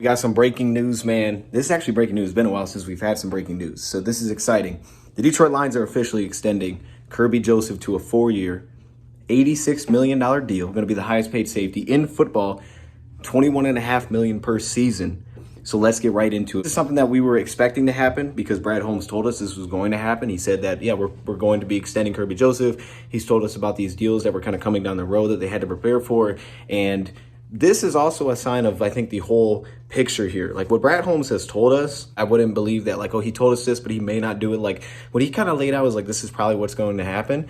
We got some breaking news, man. This is actually breaking news. It's been a while since we've had some breaking news. So this is exciting. The Detroit Lions are officially extending Kerby Joseph to a 4-year, $86 million deal. Going to be the highest paid safety in football, $21.5 million per season. So let's get right into it. This is something that we were expecting to happen because Brad Holmes told us this was going to happen. He said that, yeah, we're going to be extending Kerby Joseph. He's told us about these deals that were kind of coming down the road that they had to prepare for. And this is also a sign of, I think, the whole picture here. Like what Brad Holmes has told us, I wouldn't believe that, like, oh, he told us this, but he may not do it. Like what he kind of laid out was like, this is probably what's going to happen.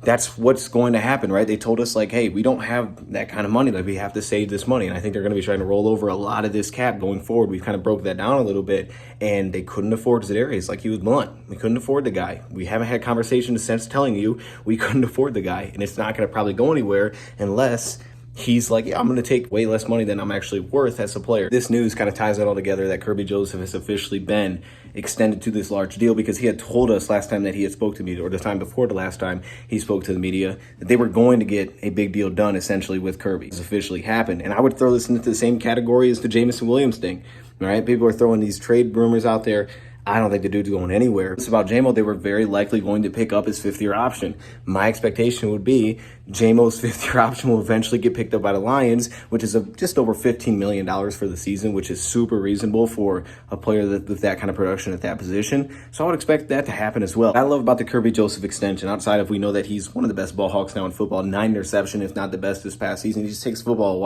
That's what's going to happen, right? They told us like, hey, we don't have that kind of money. Like we have to save this money. And I think they're going to be trying to roll over a lot of this cap going forward. We've kind of broke that down a little bit and they couldn't afford Za'Darius. Like he was blunt. We couldn't afford the guy. We haven't had conversations since telling you we couldn't afford the guy. And it's not going to probably go anywhere unless he's like, yeah, I'm going to take way less money than I'm actually worth as a player. This news kind of ties it all together that Kerby Joseph has officially been extended to this large deal because he had told us last time that he had spoke to media, or the time before the last time he spoke to the media, that they were going to get a big deal done essentially with Kerby. It's officially happened. And I would throw this into the same category as the Jameson Williams thing. All right, people are throwing these trade rumors out there. I don't think the dude's going anywhere. It's about JMO. They were very likely going to pick up his 5th-year option. My expectation would be JMO's 5th-year option will eventually get picked up by the Lions, which is just over $15 million for the season, which is super reasonable for a player with that kind of production at that position. So I would expect that to happen as well. What I love about the Kerby Joseph extension, outside of we know that he's one of the best ball hawks now in football, 9 interception, if not the best this past season. He just takes football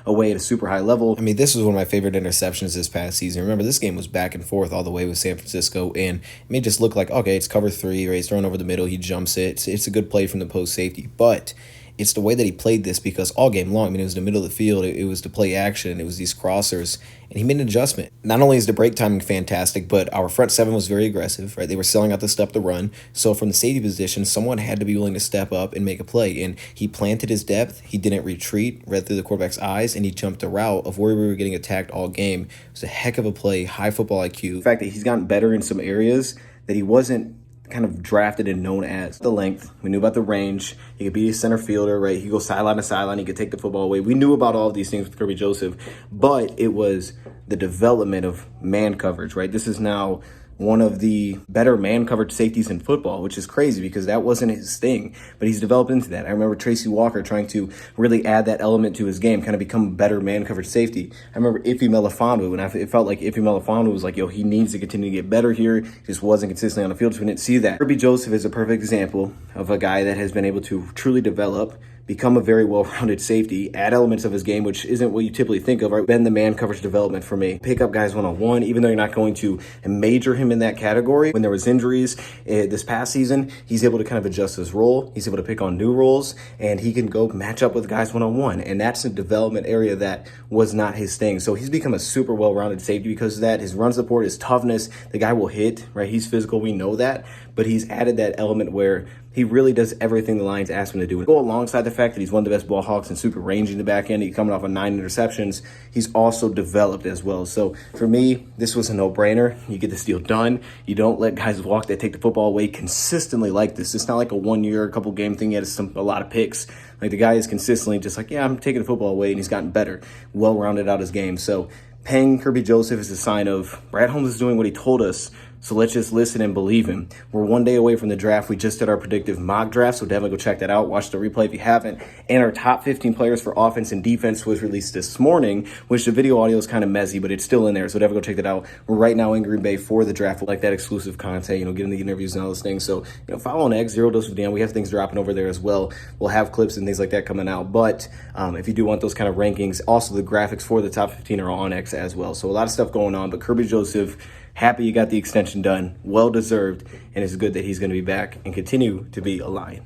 away at a super high level. I mean, this was one of my favorite interceptions this past season. Remember, this game was back and forth all the way with San Francisco, and it may just look like, okay, it's cover 3, right? He's thrown over the middle, he jumps it. It's a good play from the post safety, but it's the way that he played this because all game long, I mean, it was the middle of the field, it was the play action, it was these crossers, and he made an adjustment. Not only is the break timing fantastic, but our front 7 was very aggressive, right? They were selling out to stop the run. So from the safety position, someone had to be willing to step up and make a play. And he planted his depth. He didn't retreat, read through the quarterback's eyes, and he jumped the route of where we were getting attacked all game. It was a heck of a play, high football IQ. The fact that he's gotten better in some areas that he wasn't kind of drafted and known as. The length, we knew about the range. He could be a center fielder, right? He goes sideline to sideline. He could take the football away. We knew about all of these things with Kerby Joseph, but it was the development of man coverage, right? This is now one of the better man coverage safeties in football, which is crazy because that wasn't his thing, but he's developed into that. I remember Tracy Walker trying to really add that element to his game, kind of become a better man coverage safety. I remember Ife Melifonwu, and it felt like Ife Melifonwu was like, yo, he needs to continue to get better here. He just wasn't consistently on the field, so we didn't see that. Kerby Joseph is a perfect example of a guy that has been able to truly develop, become a very well-rounded safety, add elements of his game, which isn't what you typically think of, right? Been the man coverage development for me. Pick up guys one-on-one, even though you're not going to major him in that category. When there was injuries this past season, he's able to kind of adjust his role. He's able to pick on new roles, and he can go match up with guys one-on-one. And that's a development area that was not his thing. So he's become a super well-rounded safety because of that. His run support, his toughness, the guy will hit, right? He's physical, we know that, but he's added that element where he really does everything the Lions ask him to do. And go alongside the fact that he's one of the best ball hawks and super rangy in the back end. He's coming off of 9 interceptions. He's also developed as well. So for me, this was a no-brainer. You get this deal done. You don't let guys walk that take the football away consistently like this. It's not like a 1-year, couple game thing. He had a lot of picks. Like the guy is consistently just like, yeah, I'm taking the football away, and he's gotten better, well-rounded out his game. So paying Kerby Joseph is a sign of Brad Holmes is doing what he told us. So let's just listen and believe him. We're 1 day away from the draft. We just did our predictive mock draft, so definitely go check that out. Watch the replay if you haven't. And our top 15 players for offense and defense was released this morning, which the video audio is kind of messy, but it's still in there, so definitely go check that out. We're right now in Green Bay for the draft. We like that exclusive content, getting the interviews and all those things. So, follow on X, DoseOfDion. We have things dropping over there as well. We'll have clips and things like that coming out. But if you do want those kind of rankings, also the graphics for the top 15 are on X as well. So a lot of stuff going on, but Kerby Joseph, happy you got the extension done, well deserved, and it's good that he's going to be back and continue to be a Lion.